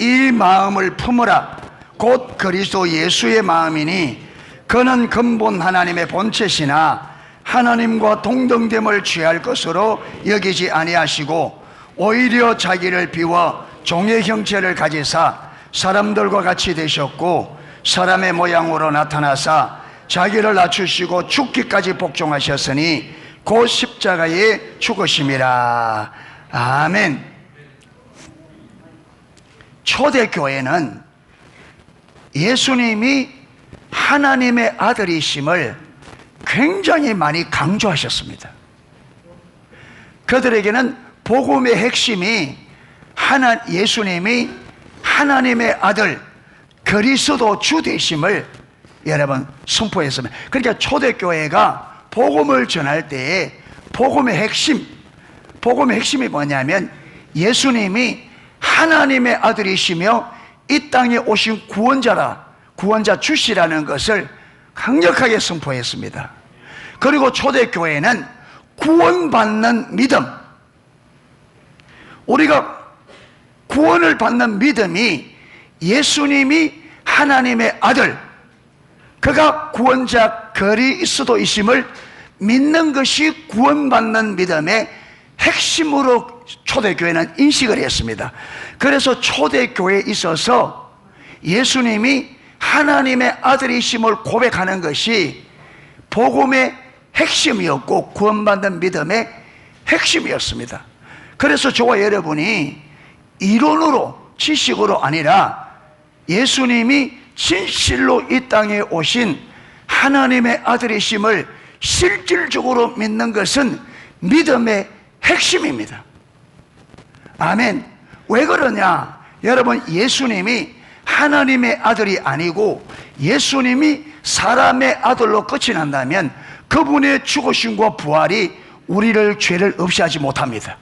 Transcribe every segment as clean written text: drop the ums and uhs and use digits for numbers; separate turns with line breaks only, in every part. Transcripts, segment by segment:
이 마음을 품으라. 곧 그리스도 예수의 마음이니 그는 근본 하나님의 본체시나 하나님과 동등됨을 취할 것으로 여기지 아니하시고 오히려 자기를 비워 종의 형체를 가지사 사람들과 같이 되셨고 사람의 모양으로 나타나사 자기를 낮추시고 죽기까지 복종하셨으니 곧 십자가에 죽으심이라. 아멘. 초대교회는 예수님이 하나님의 아들이심을 굉장히 많이 강조하셨습니다. 그들에게는 복음의 핵심이 예수님이 하나님의 아들 그리스도 주 되심을 여러분 선포했습니다. 그러니까 초대교회가 복음을 전할 때에 복음의 핵심이 뭐냐면 예수님이 하나님의 아들이시며 이 땅에 오신 구원자 주시라는 것을 강력하게 선포했습니다. 그리고 초대교회는 구원받는 믿음, 우리가 구원을 받는 믿음이 예수님이 하나님의 아들, 그가 구원자 그리스도이심을 믿는 것이 구원받는 믿음의 핵심으로 초대교회는 인식을 했습니다. 그래서 초대교회에 있어서 예수님이 하나님의 아들이심을 고백하는 것이 복음의 핵심이었고 구원받는 믿음의 핵심이었습니다. 그래서 저와 여러분이 이론으로 지식으로 아니라 예수님이 진실로 이 땅에 오신 하나님의 아들이심을 실질적으로 믿는 것은 믿음의 핵심입니다. 아멘. 왜 그러냐? 여러분, 예수님이 하나님의 아들이 아니고 예수님이 사람의 아들로 끝이 난다면 그분의 죽으심과 부활이 우리를 죄를 없이 하지 못합니다.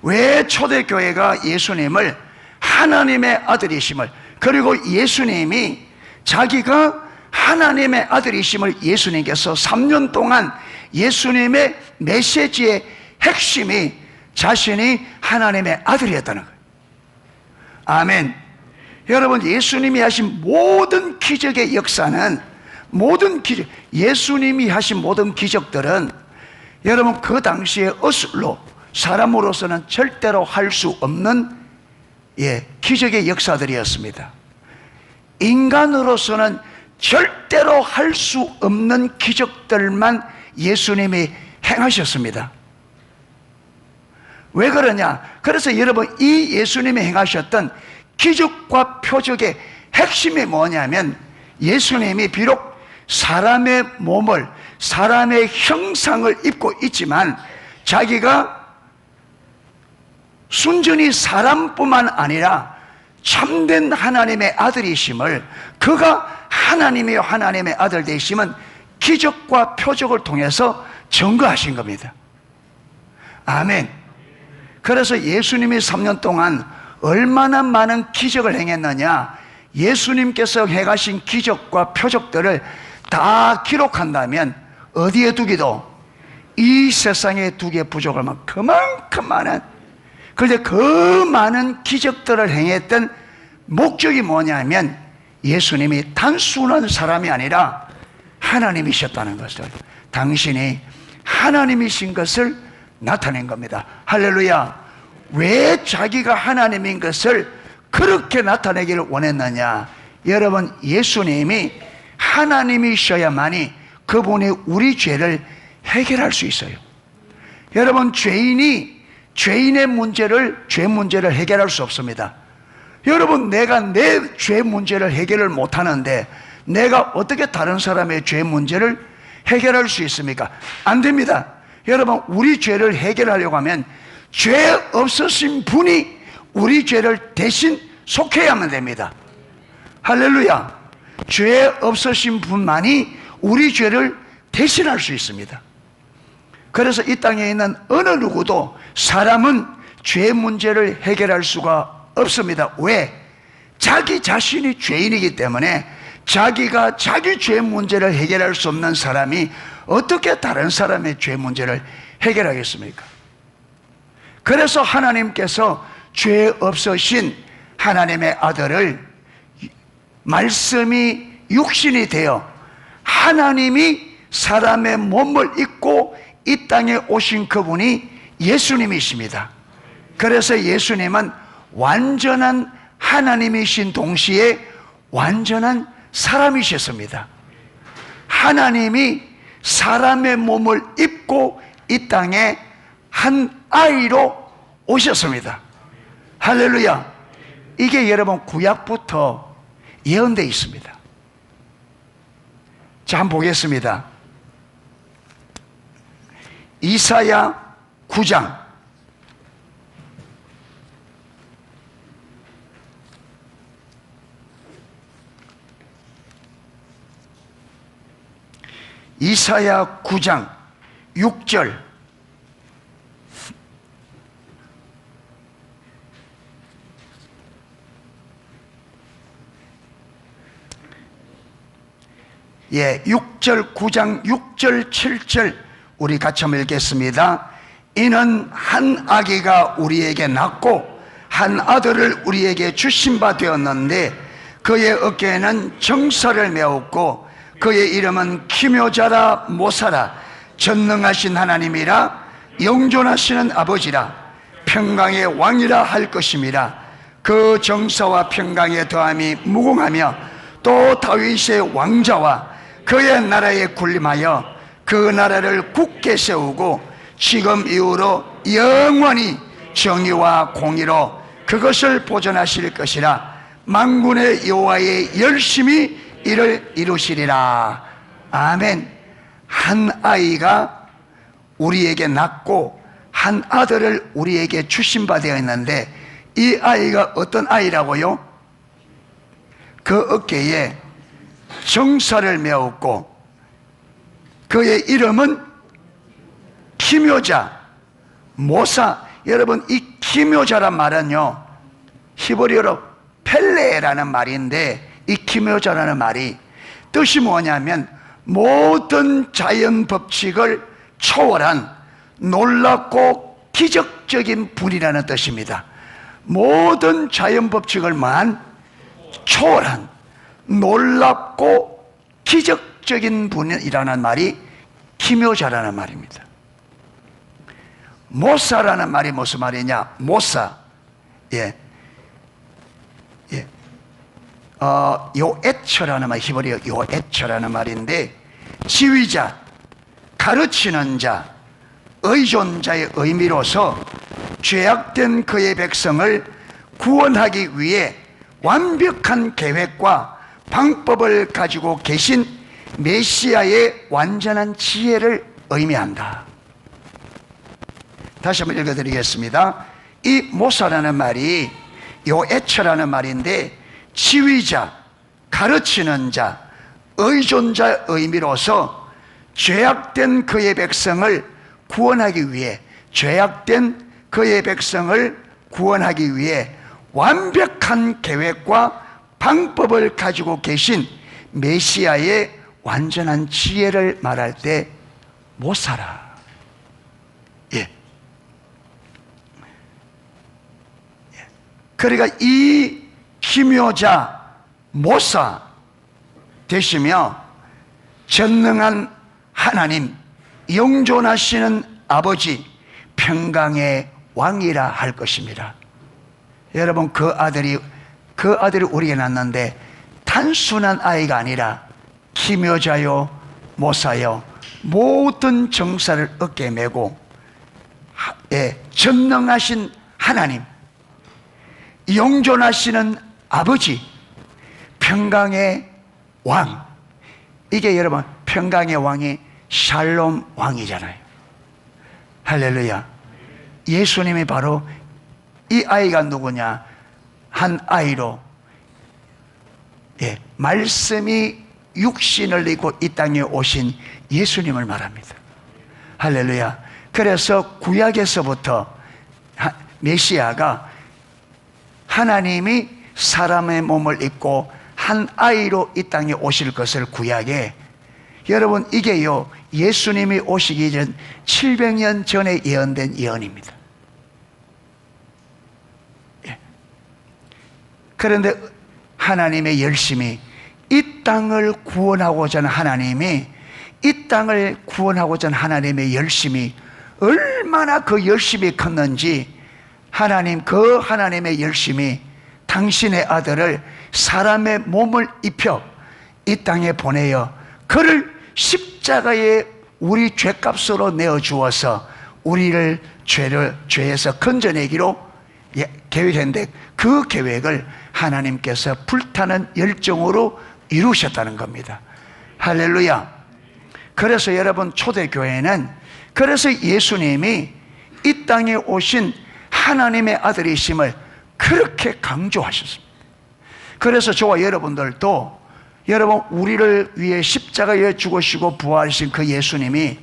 왜 초대교회가 예수님을 하나님의 아들이심을, 그리고 예수님이 자기가 하나님의 아들이심을 예수님께서 3년 동안 예수님의 메시지의 핵심이 자신이 하나님의 아들이었다는 거예요. 아멘. 여러분, 예수님이 하신 모든 기적의 역사는, 예수님이 하신 모든 기적들은 여러분 그 당시에 어슬로 사람으로서는 절대로 할 수 없는 기적의 역사들이었습니다. 인간으로서는 절대로 할 수 없는 기적들만 예수님이 행하셨습니다. 왜 그러냐? 그래서 여러분, 이 예수님이 행하셨던 기적과 표적의 핵심이 뭐냐면 예수님이 비록 사람의 몸을, 사람의 형상을 입고 있지만 자기가 순전히 사람뿐만 아니라 참된 하나님의 아들이심을, 그가 하나님이요 하나님의 아들 되심은 기적과 표적을 통해서 증거하신 겁니다. 아멘. 그래서 예수님이 3년 동안 얼마나 많은 기적을 행했느냐, 예수님께서 행하신 기적과 표적들을 다 기록한다면 어디에 두기도 이 세상에 두기에 부족할 만큼 그만큼 많은, 그런데 그 많은 기적들을 행했던 목적이 뭐냐면 예수님이 단순한 사람이 아니라 하나님이셨다는 것을, 당신이 하나님이신 것을 나타낸 겁니다. 할렐루야. 왜 자기가 하나님인 것을 그렇게 나타내기를 원했느냐? 여러분, 예수님이 하나님이셔야만이 그분이 우리 죄를 해결할 수 있어요. 여러분, 죄인이 죄인의 문제를, 죄 문제를 해결할 수 없습니다. 여러분, 내가 내 죄 문제를 해결을 못하는데 내가 어떻게 다른 사람의 죄 문제를 해결할 수 있습니까? 안 됩니다. 여러분, 우리 죄를 해결하려고 하면 죄 없으신 분이 우리 죄를 대신 속해야만 됩니다. 할렐루야. 죄 없으신 분만이 우리 죄를 대신할 수 있습니다. 그래서 이 땅에 있는 어느 누구도 사람은 죄 문제를 해결할 수가 없습니다. 왜? 자기 자신이 죄인이기 때문에 자기가 자기 죄 문제를 해결할 수 없는 사람이 어떻게 다른 사람의 죄 문제를 해결하겠습니까? 그래서 하나님께서 죄 없으신 하나님의 아들을, 말씀이 육신이 되어 하나님이 사람의 몸을 입고 이 땅에 오신 그분이 예수님이십니다. 그래서 예수님은 완전한 하나님이신 동시에 완전한 사람이셨습니다. 하나님이 사람의 몸을 입고 이 땅에 한 아이로 오셨습니다. 할렐루야. 이게 여러분 구약부터 예언되어 있습니다. 자, 한번 보겠습니다. 이사야 9장 이사야 9장 6절. 예, 6절, 9장 6절, 7절 우리 같이 한번 읽겠습니다. 이는 한 아기가 우리에게 낳고 한 아들을 우리에게 주신 바 되었는데 그의 어깨에는 정사를 메었고 그의 이름은 기묘자라 모사라 전능하신 하나님이라 영존하시는 아버지라 평강의 왕이라 할 것임이라. 그 정사와 평강의 더함이 무궁하며 또 다윗의 왕자와 그의 나라에 군림하여 그 나라를 굳게 세우고 지금 이후로 영원히 정의와 공의로 그것을 보존하실 것이라. 만군의 여호와의 열심히 이를 이루시리라. 아멘. 한 아이가 우리에게 낳고 한 아들을 우리에게 주신 바 되어 있는데 이 아이가 어떤 아이라고요? 그 어깨에 정사를 메었고 그의 이름은 기묘자, 모사. 여러분, 이 기묘자란 말은요 히브리어로 펠레라는 말인데 이 기묘자라는 말이 뜻이 뭐냐면 모든 자연 법칙을 초월한 놀랍고 기적적인 분이라는 뜻입니다. 모든 자연 법칙을만 초월한 놀랍고 기적적인 분이라는 말이 기묘자라는 말입니다. 모사라는 말이 무슨 말이냐? 모사, 요에처라는 말, 히브리어 요에처라는 말인데 지휘자, 가르치는 자, 의존자의 의미로서 죄악된 그의 백성을 구원하기 위해 완벽한 계획과 방법을 가지고 계신 메시아의 완전한 지혜를 의미한다. 다시 한번 읽어드리겠습니다. 이 모사라는 말이 요에처라는 말인데 지휘자, 가르치는 자, 의존자 의미로서 죄악된 그의 백성을 구원하기 위해 죄악된 그의 백성을 구원하기 위해 완벽한 계획과 방법을 가지고 계신 메시아의 완전한 지혜를 말할 때 모사라. 그러니까 이 기묘자 모사 되시며 전능한 하나님, 영존하시는 아버지, 평강의 왕이라 할 것입니다. 여러분, 그 아들이 우리에게 낳았는데 단순한 아이가 아니라 기묘자요, 모사요, 모든 정사를 어깨에 메고 전능하신 하나님, 영존하시는 아버지, 평강의 왕. 이게 여러분 평강의 왕이 샬롬 왕이잖아요. 할렐루야. 예수님이 바로 이 아이가 누구냐? 한 아이로 말씀이 육신을 입고 이 땅에 오신 예수님을 말합니다. 할렐루야. 그래서 구약에서부터 메시아가 하나님이 사람의 몸을 입고 한 아이로 이 땅에 오실 것을 구약에, 여러분 이게요 예수님이 오시기 전 700년 전에 예언된 예언입니다. 그런데 하나님의 열심이, 이 땅을 구원하고자 하는 하나님이, 이 땅을 구원하고자 하는 하나님의 열심이 얼마나 그 열심이 컸는지, 그 하나님의 열심이 당신의 아들을 사람의 몸을 입혀 이 땅에 보내어 그를 십자가에 우리 죄값으로 내어주어서 우리를 죄에서 건져내기로 계획했는데, 그 계획을 하나님께서 불타는 열정으로 이루셨다는 겁니다. 할렐루야. 그래서 여러분, 초대교회는, 그래서 예수님이 이 땅에 오신 하나님의 아들이심을 그렇게 강조하셨습니다. 그래서 저와 여러분들도, 여러분, 우리를 위해 십자가에 죽으시고 부활하신 그 예수님이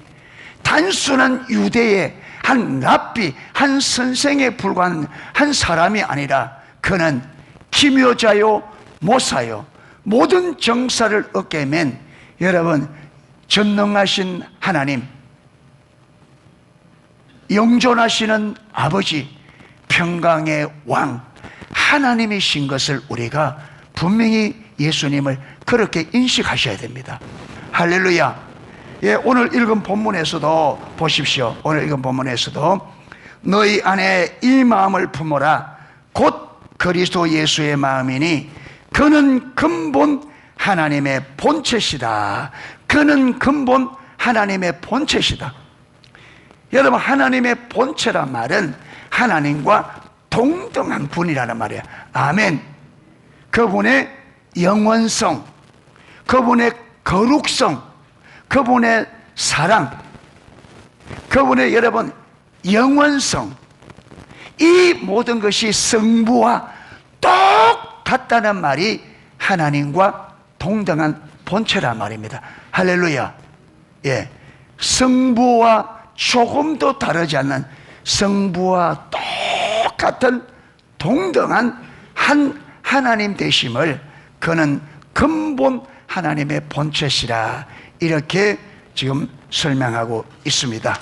단순한 유대의 한 랍비, 한 선생에 불과한 한 사람이 아니라, 그는 기묘자요 모사요 모든 정사를 얻게 맨, 여러분, 전능하신 하나님, 영존하시는 아버지, 평강의 왕 하나님이신 것을 우리가 분명히 예수님을 그렇게 인식하셔야 됩니다. 할렐루야. 예, 오늘 읽은 본문에서도 보십시오. 오늘 읽은 본문에서도 너희 안에 이 마음을 품어라. 곧 그리스도 예수의 마음이니 그는 근본 하나님의 본체시다. 그는 근본 하나님의 본체시다. 여러분, 하나님의 본체란 말은 하나님과 동등한 분이라는 말이에요. 아멘. 그분의 영원성, 그분의 거룩성, 그분의 사랑, 그분의 여러분 영원성, 이 모든 것이 성부와 똑같다는 말이 하나님과 동등한 본체란 말입니다. 할렐루야. 예, 성부와 조금도 다르지 않는, 성부와 똑같은 동등한 한 하나님 되심을 그는 근본 하나님의 본체시라, 이렇게 지금 설명하고 있습니다.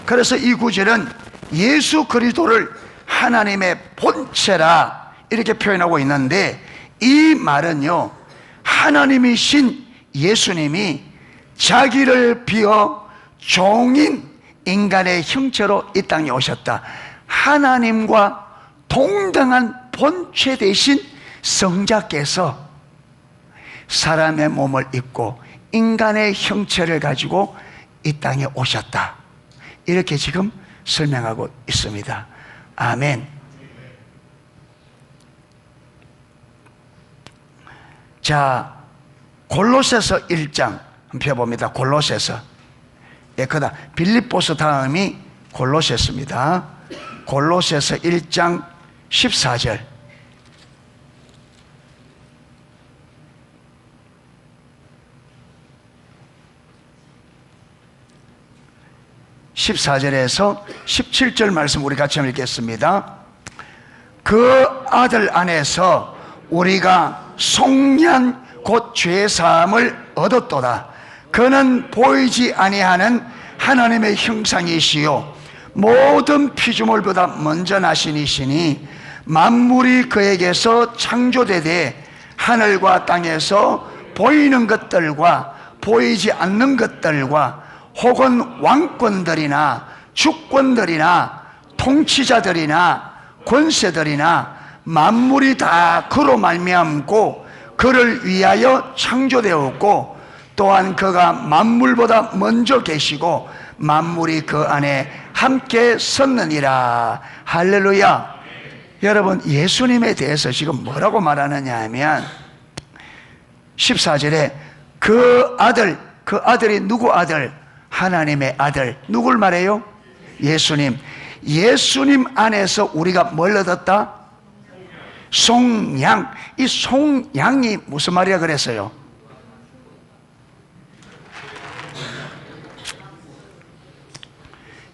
그래서 이 구절은 예수 그리스도를 하나님의 본체라 이렇게 표현하고 있는데, 이 말은요, 하나님이신 예수님이 자기를 비워 종인 인간의 형체로 이 땅에 오셨다. 하나님과 동등한 본체 대신 성자께서 사람의 몸을 입고 인간의 형체를 가지고 이 땅에 오셨다, 이렇게 지금 설명하고 있습니다. 아멘. 자, 골로새서 1장 한번 펴봅니다. 골로새서. 예, 그다 빌립보서 다음이 골로새서입니다. 골로새서 1장 14절. 14절에서 17절 말씀 우리 같이 한번 읽겠습니다. 그 아들 안에서 우리가 속량 곧 죄사함을 얻었도다. 그는 보이지 아니하는 하나님의 형상이시요 모든 피조물보다 먼저 나신 이시니 만물이 그에게서 창조되되 하늘과 땅에서 보이는 것들과 보이지 않는 것들과 혹은 왕권들이나 주권들이나 통치자들이나 권세들이나 만물이 다 그로 말미암고 그를 위하여 창조되었고, 또한 그가 만물보다 먼저 계시고 만물이 그 안에 함께 섰느니라. 할렐루야. 여러분, 예수님에 대해서 지금 뭐라고 말하느냐 하면 14절에 그 아들이 누구 아들? 하나님의 아들. 누굴 말해요? 예수님. 예수님 안에서 우리가 뭘 얻었다? 속량. 이 속량이 무슨 말이야 그랬어요?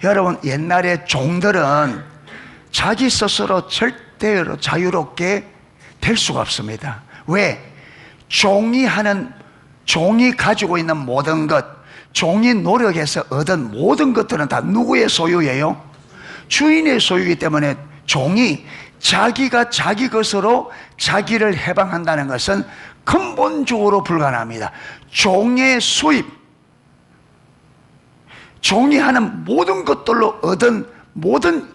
여러분, 옛날에 종들은 자기 스스로 절대로 자유롭게 될 수가 없습니다. 왜? 종이 가지고 있는 모든 것, 종이 노력해서 얻은 모든 것들은 다 누구의 소유예요? 주인의 소유이기 때문에 종이 자기가 자기 것으로 자기를 해방한다는 것은 근본적으로 불가능합니다. 종의 수입, 종이 하는 모든 것들로 얻은 모든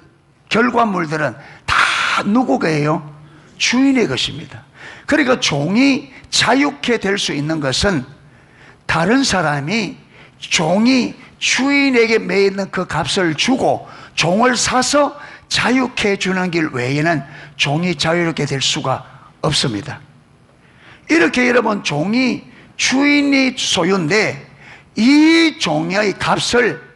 결과물들은 다 누구 거예요? 주인의 것입니다. 그러니까 종이 자유케 될 수 있는 것은 다른 사람이 종이 주인에게 매이는 그 값을 주고 종을 사서 자유케 해주는 길 외에는 종이 자유롭게 될 수가 없습니다. 이렇게 여러분, 종이 주인이 소유인데 이 종의 값을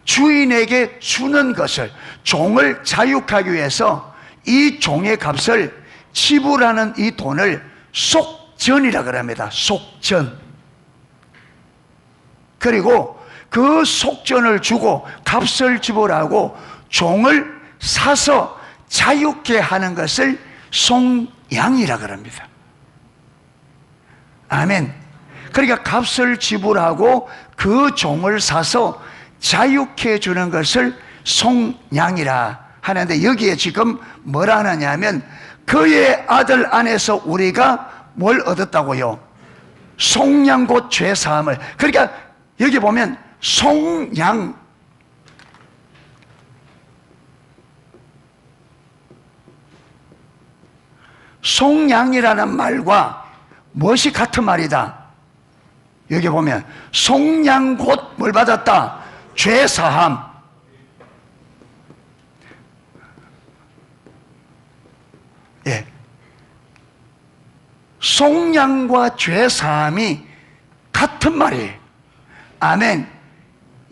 주인에게 주는 것을, 종을 자유케 하기 위해서 이 종의 값을 지불하는 이 돈을 속전이라 그럽니다. 속전. 그리고 그 속전을 주고 값을 지불하고 종을 사서 자유케 하는 것을 속량이라 그럽니다. 아멘. 그러니까 값을 지불하고 그 종을 사서 자유케 해주는 것을 속량이라 하는데, 여기에 지금 뭐라 하느냐면 그의 아들 안에서 우리가 뭘 얻었다고요? 속량 곧 죄사함을. 그러니까 여기 보면 속량, 속량이라는 말과 무엇이 같은 말이다? 여기 보면 속량 곧 뭘 받았다? 죄사함. 예. 속량과 죄사함이 같은 말이에요. 아멘.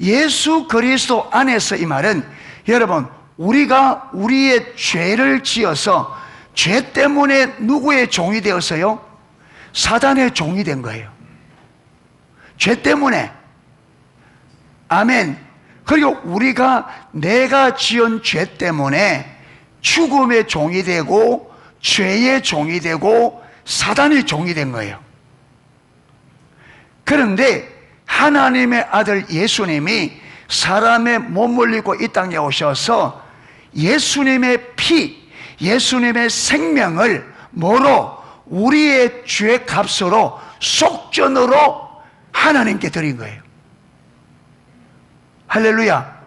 예수 그리스도 안에서, 이 말은 여러분, 우리가 우리의 죄를 지어서 죄 때문에 누구의 종이 되었어요? 사단의 종이 된 거예요. 죄 때문에. 아멘. 그리고 우리가 내가 지은 죄 때문에 죽음의 종이 되고 죄의 종이 되고 사단의 종이 된 거예요. 그런데 하나님의 아들 예수님이 사람의 몸을 입고 이 땅에 오셔서 예수님의 피, 예수님의 생명을 뭐로? 우리의 죄 값으로, 속전으로 하나님께 드린 거예요. 할렐루야.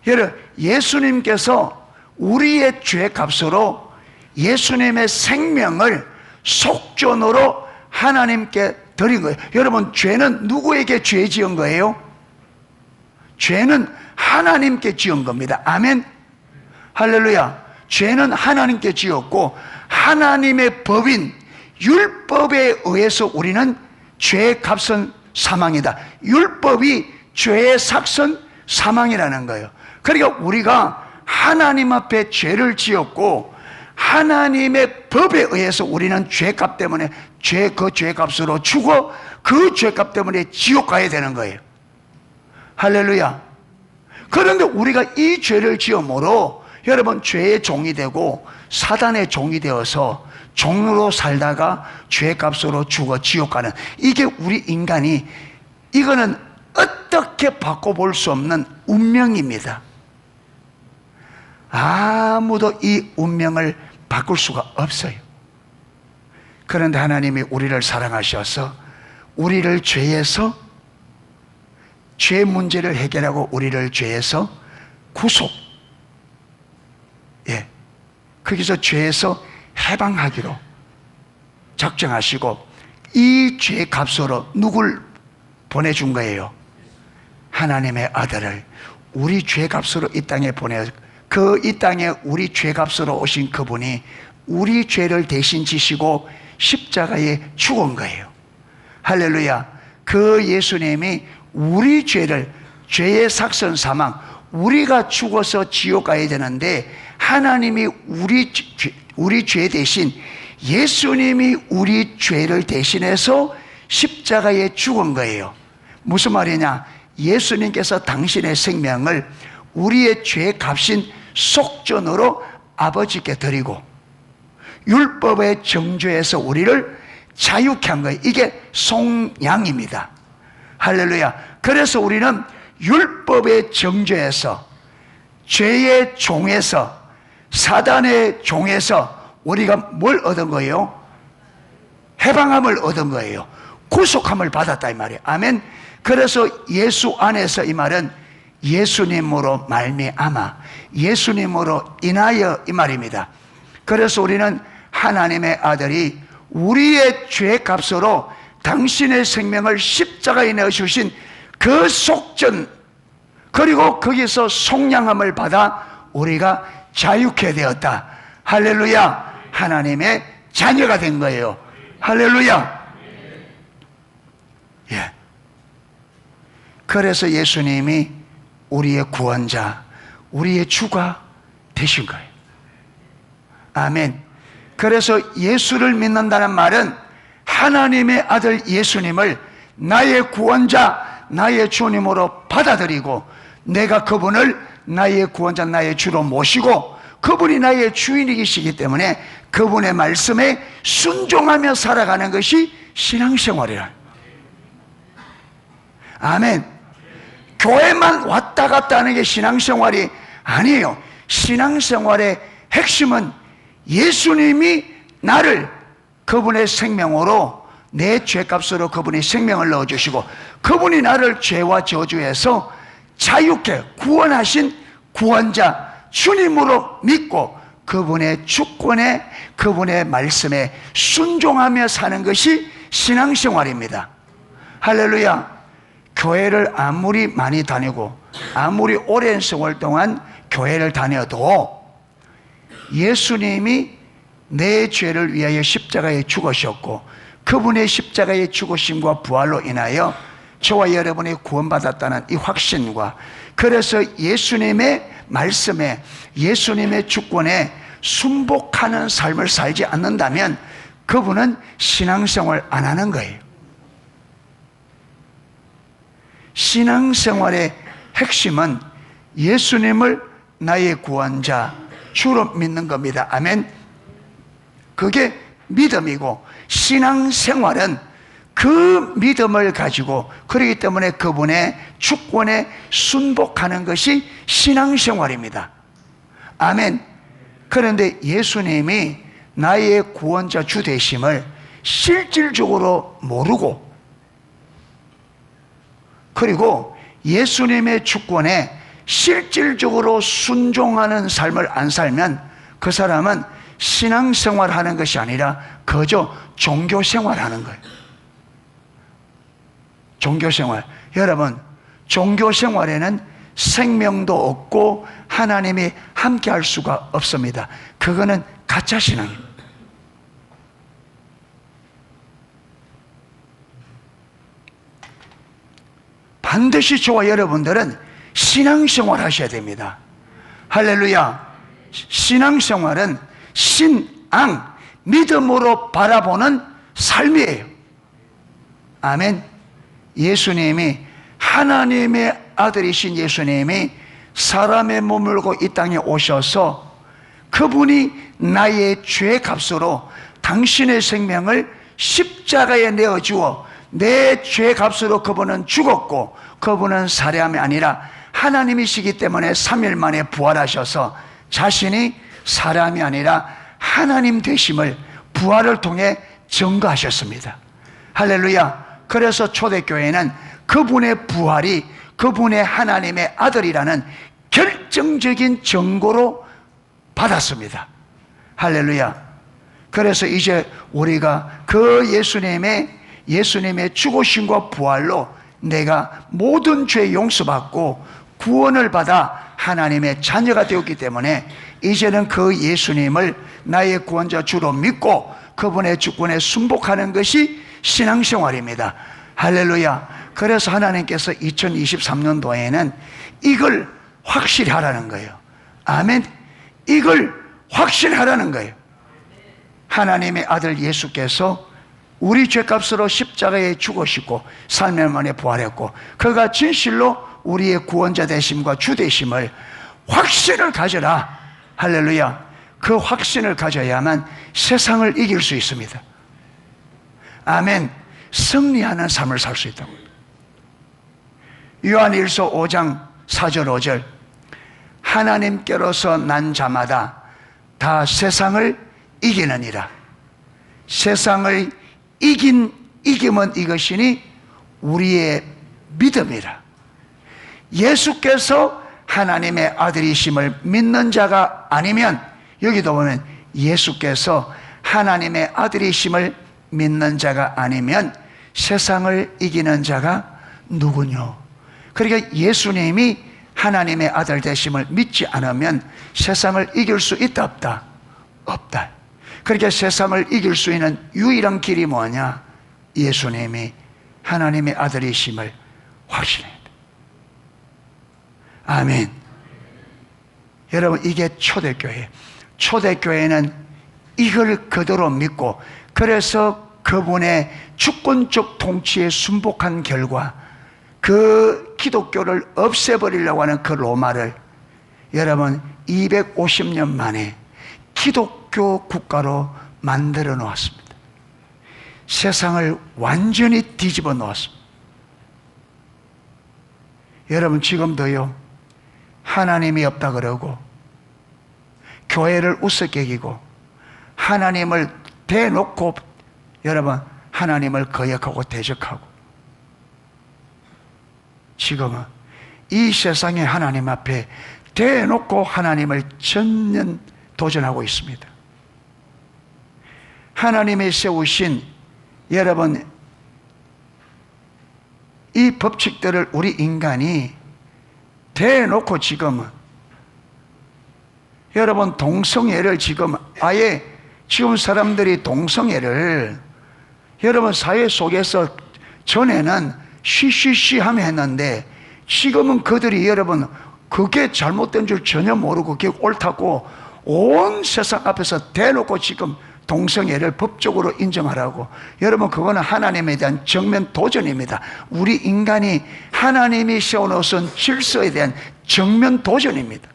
여러분, 예수님께서 우리의 죄 값으로 예수님의 생명을 속전으로 하나님께 드린 거예요. 여러분, 죄는 누구에게 죄 지은 거예요? 죄는 하나님께 지은 겁니다. 아멘. 할렐루야. 죄는 하나님께 지었고 하나님의 법인 율법에 의해서 우리는 죄의 값은 사망이다. 율법이 죄의 삭은 사망이라는 거예요. 그러니까 우리가 하나님 앞에 죄를 지었고 하나님의 법에 의해서 우리는 죄값 때문에 그 죄값으로 죽어 그 죄값 때문에 지옥 가야 되는 거예요. 할렐루야. 그런데 우리가 이 죄를 지음으로 여러분, 죄의 종이 되고 사단의 종이 되어서 종으로 살다가 죄값으로 죽어 지옥 가는, 이게 우리 인간이, 이거는 어떻게 바꿔볼 수 없는 운명입니다. 아무도 이 운명을 바꿀 수가 없어요. 그런데 하나님이 우리를 사랑하셔서 우리를 죄에서, 죄 문제를 해결하고 우리를 죄에서 구속, 예, 거기서 죄에서 해방하기로 작정하시고 이 죄 값으로 누굴 보내준 거예요? 하나님의 아들을 우리 죄 값으로 이 땅에 보내, 그 이 땅에 우리 죄 값으로 오신 그분이 우리 죄를 대신 지시고 십자가에 죽은 거예요. 할렐루야. 그 예수님이 우리 죄를, 죄의 삭선 사망, 우리가 죽어서 지옥 가야 되는데 하나님이 우리 죄 대신, 예수님이 우리 죄를 대신해서 십자가에 죽은 거예요. 무슨 말이냐? 예수님께서 당신의 생명을 우리의 죄 값인 속전으로 아버지께 드리고 율법의 정죄에서 우리를 자유케 한 거예요. 이게 속량입니다. 할렐루야. 그래서 우리는 율법의 정죄에서 죄의 종에서, 사단의 종에서 우리가 뭘 얻은 거예요? 해방함을 얻은 거예요. 구속함을 받았다 이 말이에요. 아멘. 그래서 예수 안에서, 이 말은 예수님으로 말미암아, 예수님으로 인하여 이 말입니다. 그래서 우리는 하나님의 아들이 우리의 죄값으로 당신의 생명을 십자가에 내어주신 그 속전, 그리고 거기서 속량함을 받아 우리가 자유케 되었다. 할렐루야. 하나님의 자녀가 된 거예요. 할렐루야. 예. 그래서 예수님이 우리의 구원자, 우리의 주가 되신 거예요. 아멘. 그래서 예수를 믿는다는 말은 하나님의 아들 예수님을 나의 구원자, 나의 주님으로 받아들이고, 내가 그분을 나의 구원자, 나의 주로 모시고, 그분이 나의 주인이시기 때문에 그분의 말씀에 순종하며 살아가는 것이 신앙생활이라. 아멘. 교회만 왔다 갔다 하는 게 신앙생활이 아니에요. 신앙생활의 핵심은 예수님이 나를 그분의 생명으로, 내 죄값으로 그분이 생명을 넣어주시고, 그분이 나를 죄와 저주에서 자유케 구원하신 구원자 주님으로 믿고 그분의 주권에, 그분의 말씀에 순종하며 사는 것이 신앙생활입니다. 할렐루야. 교회를 아무리 많이 다니고 아무리 오랜 세월 동안 교회를 다녀도 예수님이 내 죄를 위하여 십자가에 죽으셨고, 그분의 십자가의 죽으심과 부활로 인하여 저와 여러분이 구원받았다는 이 확신과, 그래서 예수님의 말씀에, 예수님의 주권에 순복하는 삶을 살지 않는다면 그분은 신앙생활 안 하는 거예요. 신앙생활의 핵심은 예수님을 나의 구원자, 주로 믿는 겁니다. 아멘. 그게 믿음이고, 신앙생활은 그 믿음을 가지고, 그렇기 때문에 그분의 주권에 순복하는 것이 신앙생활입니다. 아멘. 그런데 예수님이 나의 구원자 주 되심을 실질적으로 모르고, 그리고 예수님의 주권에 실질적으로 순종하는 삶을 안 살면 그 사람은 신앙생활 하는 것이 아니라 그저 종교생활 하는 거예요. 종교생활. 여러분, 종교생활에는 생명도 없고 하나님이 함께 할 수가 없습니다. 그거는 가짜 신앙입니다. 반드시 저와 여러분들은 신앙생활 하셔야 됩니다. 할렐루야. 신앙생활은 신앙, 믿음으로 바라보는 삶이에요. 아멘. 예수님이, 하나님의 아들이신 예수님이 사람의 몸을 입고 이 땅에 오셔서 그분이 나의 죄 값으로 당신의 생명을 십자가에 내어주어 내 죄 값으로 그분은 죽었고, 그분은 살해함이 아니라 하나님이시기 때문에 3일 만에 부활하셔서 자신이 사람이 아니라 하나님 되심을 부활을 통해 증거하셨습니다. 할렐루야. 그래서 초대교회는 그분의 부활이 그분의 하나님의 아들이라는 결정적인 증거로 받았습니다. 할렐루야. 그래서 이제 우리가 그 예수님의 죽으심과 부활로 내가 모든 죄 용서받고 구원을 받아 하나님의 자녀가 되었기 때문에 이제는 그 예수님을 나의 구원자 주로 믿고 그분의 주권에 순복하는 것이 신앙생활입니다. 할렐루야. 그래서 하나님께서 2023년도에는 이걸 확실히 하라는 거예요. 아멘. 이걸 확실히 하라는 거예요. 하나님의 아들 예수께서 우리 죄값으로 십자가에 죽으시고 3일 만에 부활했고, 그가 진실로 우리의 구원자 되심과 주 되심을 확신을 가져라. 할렐루야. 그 확신을 가져야만 세상을 이길 수 있습니다. 아멘. 승리하는 삶을 살 수 있다고. 요한일서 5장 4절 5절. 하나님께로서 난 자마다 다 세상을 이기느니라. 세상을 이김은 이것이니 우리의 믿음이라. 예수께서 하나님의 아들이심을 믿는 자가 아니면, 여기도 보면 예수께서 하나님의 아들이심을 믿는 자가 아니면 세상을 이기는 자가 누구뇨? 그러니까 예수님이 하나님의 아들 되심을 믿지 않으면 세상을 이길 수 있다 없다? 없다. 그러니까 세상을 이길 수 있는 유일한 길이 뭐냐? 예수님이 하나님의 아들이심을 확신해야 돼. 아멘. 여러분, 이게 초대교회. 초대교회는 이걸 그대로 믿고, 그래서 그분의 주권적 통치에 순복한 결과 그 기독교를 없애버리려고 하는 그 로마를 여러분 250년 만에 기독교 국가로 만들어 놓았습니다. 세상을 완전히 뒤집어 놓았습니다. 여러분, 지금도요, 하나님이 없다 그러고 교회를 우습게 여기고 하나님을 대놓고 여러분 하나님을 거역하고 대적하고, 지금은 이 세상의 하나님 앞에 대놓고 하나님을 전면 도전하고 있습니다. 하나님이 세우신 여러분 이 법칙들을 우리 인간이 대놓고 지금은 여러분 동성애를 지금 아예 지금 사람들이 동성애를 여러분 사회 속에서 전에는 쉬쉬쉬 하며 했는데 지금은 그들이 여러분 그게 잘못된 줄 전혀 모르고 그게 옳다고 온 세상 앞에서 대놓고 지금 동성애를 법적으로 인정하라고. 여러분, 그거는 하나님에 대한 정면 도전입니다. 우리 인간이 하나님이 세워놓은 질서에 대한 정면 도전입니다.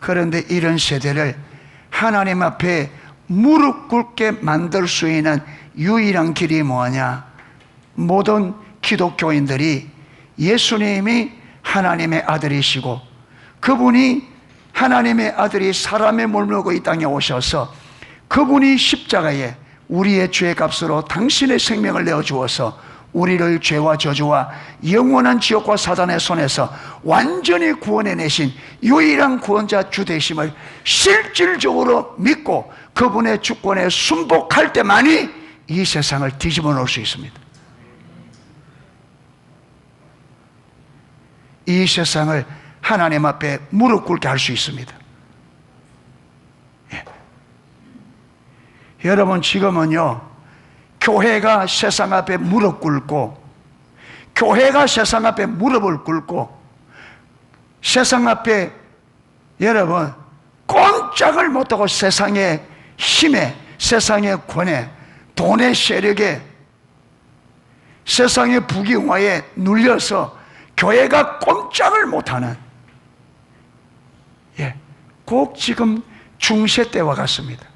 그런데 이런 세대를 하나님 앞에 무릎 꿇게 만들 수 있는 유일한 길이 뭐냐? 모든 기독교인들이 예수님이 하나님의 아들이시고 그분이 하나님의 아들이 사람의 몸으로 이 땅에 오셔서 그분이 십자가에 우리의 죄 값으로 당신의 생명을 내어주어서 우리를 죄와 저주와 영원한 지옥과 사단의 손에서 완전히 구원해내신 유일한 구원자 주 되심을 실질적으로 믿고 그분의 주권에 순복할 때만이 이 세상을 뒤집어 놓을 수 있습니다. 이 세상을 하나님 앞에 무릎 꿇게 할 수 있습니다. 예. 여러분, 지금은요 교회가 세상 앞에 무릎 꿇고, 교회가 세상 앞에 무릎을 꿇고 세상 앞에 여러분 꼼짝을 못하고 세상의 힘에, 세상의 권에, 돈의 세력에, 세상의 부귀영화에 눌려서 교회가 꼼짝을 못하는, 예, 꼭 지금 중세 때와 같습니다.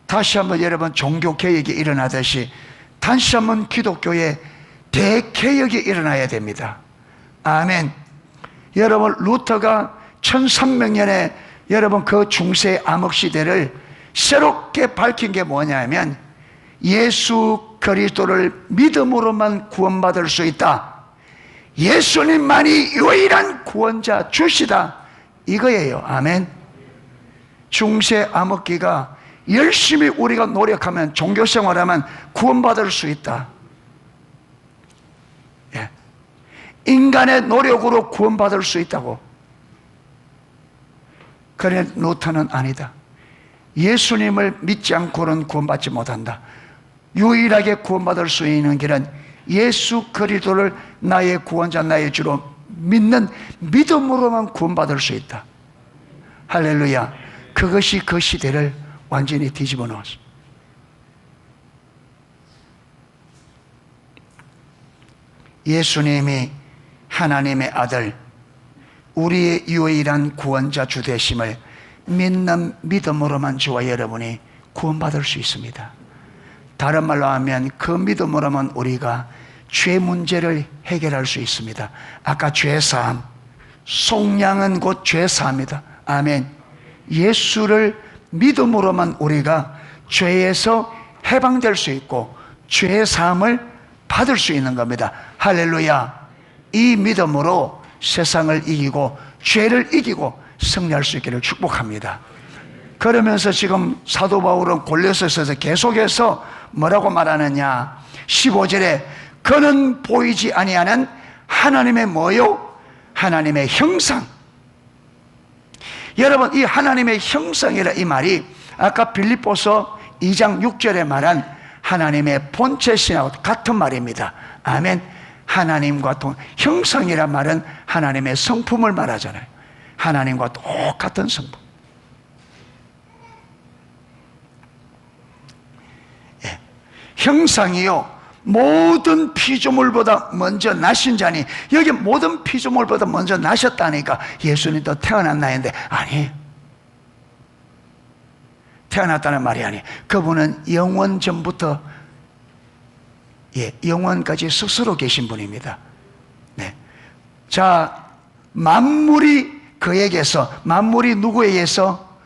다시 한번 여러분 종교개혁이 일어나듯이 다시 한번 기독교의 대개혁이 일어나야 됩니다. 아멘. 여러분, 루터가 1300년에 여러분 그 중세 암흑시대를 새롭게 밝힌 게 뭐냐면 예수 그리스도를 믿음으로만 구원받을 수 있다. 예수님만이 유일한 구원자 주시다. 이거예요. 아멘. 중세 암흑기가 열심히 우리가 노력하면, 종교생활하면 구원받을 수 있다. 예. 인간의 노력으로 구원받을 수 있다고. 그래, 루터는 아니다. 예수님을 믿지 않고는 구원받지 못한다. 유일하게 구원받을 수 있는 길은 예수 그리스도를 나의 구원자, 나의 주로 믿는 믿음으로만 구원받을 수 있다. 할렐루야. 그것이 그 시대를 완전히 뒤집어 놓았습니다. 예수님이 하나님의 아들, 우리의 유일한 구원자 주 되심을 믿는 믿음으로만 저와 여러분이 구원받을 수 있습니다. 다른 말로 하면 그 믿음으로만 우리가 죄 문제를 해결할 수 있습니다. 아까 죄사함, 속량은 곧 죄사함이다. 아멘. 예수를 믿음으로만 우리가 죄에서 해방될 수 있고 죄사함을 받을 수 있는 겁니다. 할렐루야. 이 믿음으로 세상을 이기고 죄를 이기고 승리할 수 있기를 축복합니다. 그러면서 지금 사도 바울은 골로새서에서 계속해서 뭐라고 말하느냐, 15절에 그는 보이지 아니하는 하나님의 뭐요? 하나님의 형상. 여러분, 이 하나님의 형상이라 이 말이 아까 빌립보서 2장 6절에 말한 하나님의 본체신하고 같은 말입니다. 아멘. 하나님과 형상이란 말은 하나님의 성품을 말하잖아요. 하나님과 똑같은 성품. 예. 형상이요, 모든 피조물보다 먼저 나신 자니, 여기 모든 피조물보다 먼저 나셨다니까 예수님도 태어났나인데, 아니, 태어났다는 말이 아니, 그분은 영원 전부터 영원까지 스스로 계신 분입니다. 네. 자, 만물이 그에게서, 만물이 누구에게서?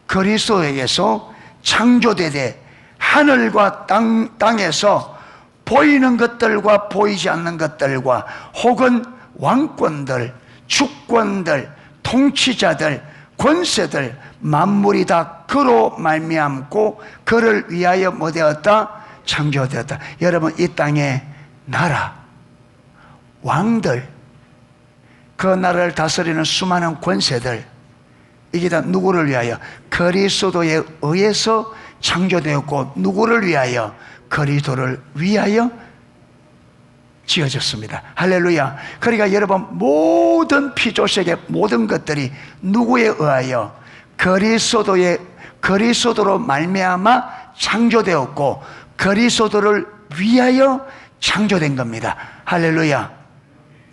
그리스도에게서 창조되되 하늘과 땅에서 보이는 것들과 보이지 않는 것들과 혹은 왕권들, 주권들, 통치자들, 권세들, 만물이 다 그로 말미암고 그를 위하여 뭐 되었다? 창조되었다. 여러분, 이 땅에 나라, 왕들, 그 나라를 다스리는 수많은 권세들, 이게 다 누구를 위하여? 그리스도에 의해서 창조되었고, 누구를 위하여? 그리스도를 위하여 지어졌습니다. 할렐루야. 그러니까 여러분, 모든 피조세계 모든 것들이 누구에 의하여? 그리스도로 말미암아 창조되었고 그리스도를 위하여 창조된 겁니다. 할렐루야.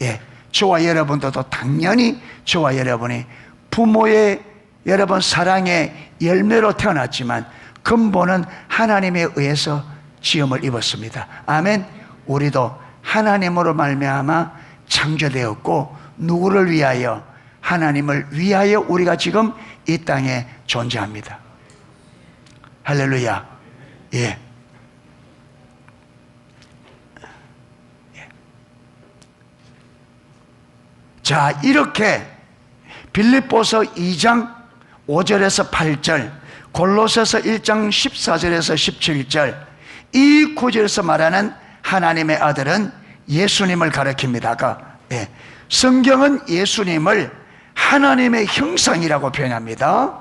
예, 저와 여러분들도 당연히 저와 여러분이 부모의 여러분 사랑의 열매로 태어났지만 근본은 하나님에 의해서 지음을 입었습니다. 아멘. 우리도 하나님으로 말미암아 창조되었고 누구를 위하여? 하나님을 위하여 우리가 지금 이 땅에 존재합니다. 할렐루야. 예. 자, 이렇게 빌립보서 2장 5절에서 8절, 골로새서 1장 14절에서 17절, 이 구절에서 말하는 하나님의 아들은 예수님을 가리킵니다. 아까 성경은 예수님을 하나님의 형상이라고 표현합니다.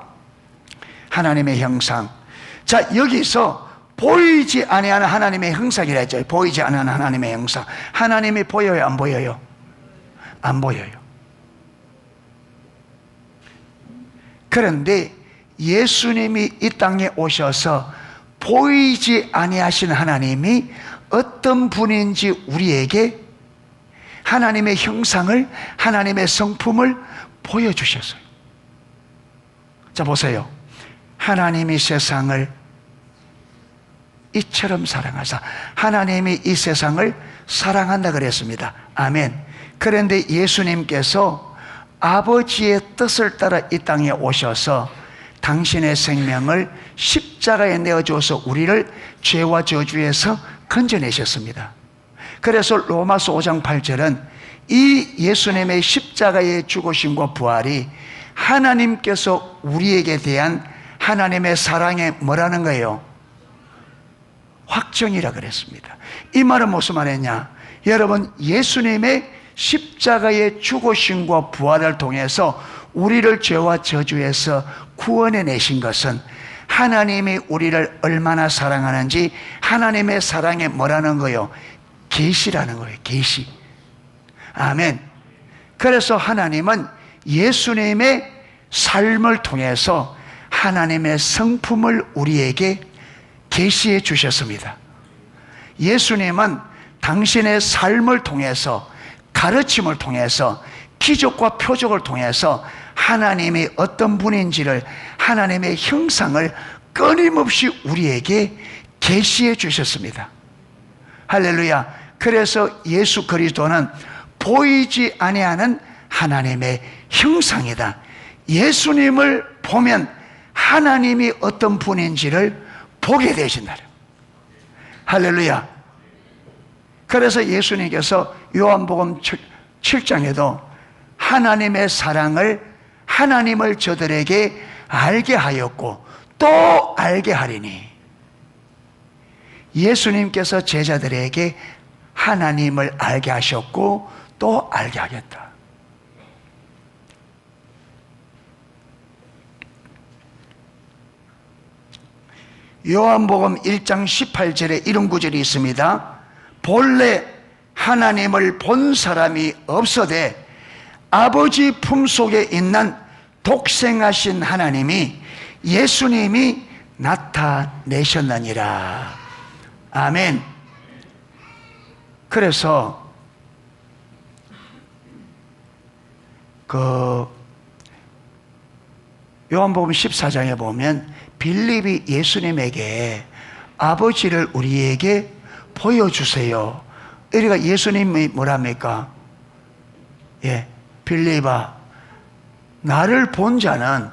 하나님의 형상. 자, 여기서 보이지 아니하는 하나님의 형상이라 했죠. 보이지 않는 하나님의 형상. 하나님이 보여요, 안 보여요? 안 보여요. 그런데 예수님이 이 땅에 오셔서 보이지 아니하신 하나님이 어떤 분인지 우리에게 하나님의 형상을, 하나님의 성품을 보여주셨어요. 자, 보세요. 하나님이 세상을 이처럼 사랑하사, 하나님이 이 세상을 사랑한다 그랬습니다. 아멘. 그런데 예수님께서 아버지의 뜻을 따라 이 땅에 오셔서 당신의 생명을 십자가에 내어주어서 우리를 죄와 저주에서 건져내셨습니다. 그래서 로마서 5장 8절은 이 예수님의 십자가의 죽으심과 부활이 하나님께서 우리에게 대한 하나님의 사랑의 뭐라는 거예요? 확정이라 그랬습니다. 이 말은 무슨 말이냐? 여러분, 예수님의 십자가의 죽으심과 부활을 통해서 우리를 죄와 저주에서 구원해 내신 것은 하나님이 우리를 얼마나 사랑하는지 하나님의 사랑에 뭐라는 거예요? 계시라는 거예요. 계시. 아멘. 그래서 하나님은 예수님의 삶을 통해서 하나님의 성품을 우리에게 계시해 주셨습니다. 예수님은 당신의 삶을 통해서, 가르침을 통해서, 기적과 표적을 통해서 하나님이 어떤 분인지를, 하나님의 형상을 끊임없이 우리에게 계시해 주셨습니다. 할렐루야. 그래서 예수 그리스도는 보이지 아니하는 하나님의 형상이다. 예수님을 보면 하나님이 어떤 분인지를 보게 되신다. 할렐루야. 그래서 예수님께서 요한복음 7장에도 하나님의 사랑을, 하나님을 저들에게 알게 하였고 또 알게 하리니, 예수님께서 제자들에게 하나님을 알게 하셨고 또 알게 하겠다. 요한복음 1장 18절에 이런 구절이 있습니다. 본래 하나님을 본 사람이 없어되 아버지 품속에 있는 독생하신 하나님이 예수님이 나타내셨느니라. 아멘. 그래서 요한복음 14장에 보면 빌립이 예수님에게 아버지를 우리에게 보여주세요. 그러니까 예수님이 뭐랍니까? 빌립아, 나를 본 자는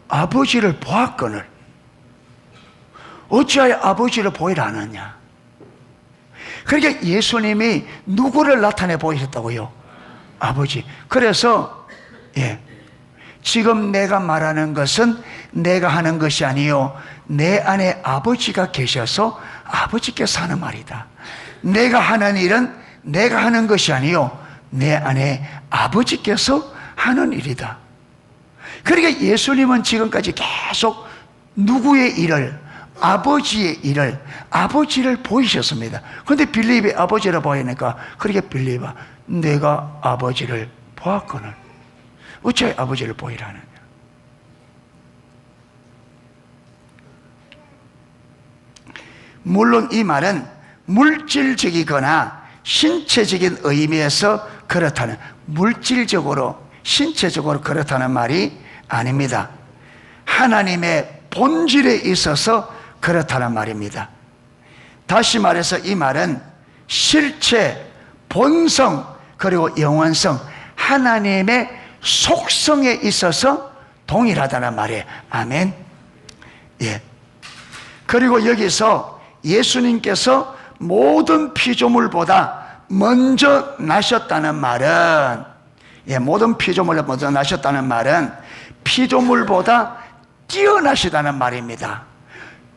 아버지를 보았거늘 어찌하여 아버지를 보이라 하느냐. 그러니까 예수님이 누구를 나타내 보이셨다고요? 아버지. 그래서 지금 내가 말하는 것은 내가 하는 것이 아니요 내 안에 아버지가 계셔서 아버지께서 하는 말이다. 내가 하는 일은 내가 하는 것이 아니요 내 안에 아버지께서 하는 일이다. 그러니까 예수님은 지금까지 계속 누구의 일을, 아버지의 일을, 아버지를 보이셨습니다. 그런데 빌립이 아버지를 보이니까, 그러니까 빌립아, 내가 아버지를 보았거늘 어찌 아버지를 보이라느냐. 물론 이 말은 물질적이거나 신체적인 의미에서 그렇다는, 물질적으로 신체적으로 그렇다는 말이 아닙니다. 하나님의 본질에 있어서 그렇다는 말입니다. 다시 말해서 이 말은 실체, 본성, 그리고 영원성, 하나님의 속성에 있어서 동일하다는 말이에요. 아멘. 그리고 여기서 예수님께서 모든 피조물보다 먼저 나셨다는 말은, 모든 피조물보다 먼저 나셨다는 말은 피조물보다 뛰어나시다는 말입니다.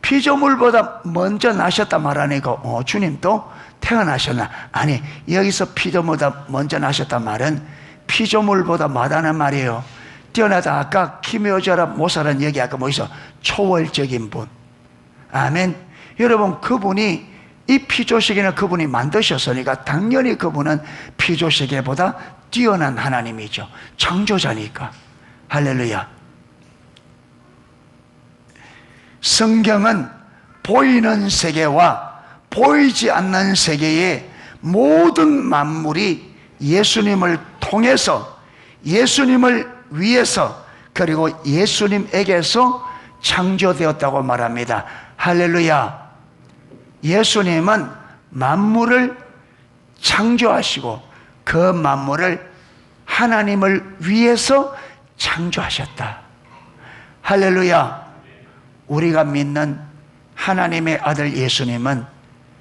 피조물보다 먼저 나셨다 말하니까 주님도 태어나셨나? 아니, 여기서 피조물보다 먼저 나셨단 말은 피조물보다 마다는 말이에요. 뛰어나다. 아까 키미오자라 모사라는 얘기 아까 뭐 있어? 초월적인 분. 아멘. 여러분, 그분이 이 피조세계는 그분이 만드셨으니까 당연히 그분은 피조세계보다 뛰어난 하나님이죠. 창조자니까. 할렐루야. 성경은 보이는 세계와 보이지 않는 세계의 모든 만물이 예수님을 통해서, 예수님을 위해서, 그리고 예수님에게서 창조되었다고 말합니다. 할렐루야. 예수님은 만물을 창조하시고 그 만물을 하나님을 위해서 창조하셨다. 할렐루야. 우리가 믿는 하나님의 아들 예수님은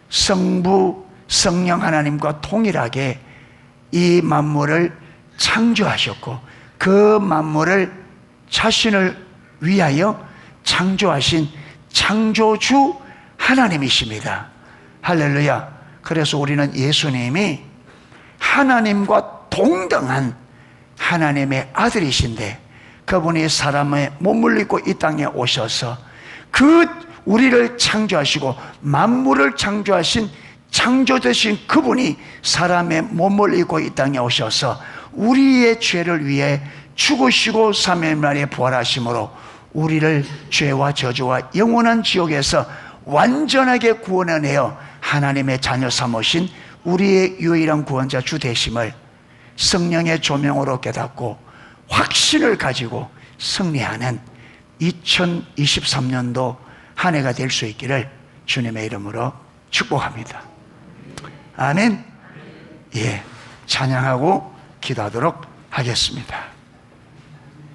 성부, 성령 하나님과 동일하게 이 만물을 창조하셨고 그 만물을 자신을 위하여 창조하신 창조주 하나님이십니다. 할렐루야. 그래서 우리는 예수님이 하나님과 동등한 하나님의 아들이신데 그분이 사람의 몸을 입고 이 땅에 오셔서 그 우리를 창조하시고 만물을 창조하신 창조되신 그분이 사람의 몸을 입고 이 땅에 오셔서 우리의 죄를 위해 죽으시고 3일 만에 부활하심으로 우리를 죄와 저주와 영원한 지옥에서 완전하게 구원해내어 하나님의 자녀 삼으신 우리의 유일한 구원자 주 되심을 성령의 조명으로 깨닫고 확신을 가지고 승리하는 2023년도 한 해가 될 수 있기를 주님의 이름으로 축복합니다. 아멘. 예, 찬양하고 기도하도록 하겠습니다.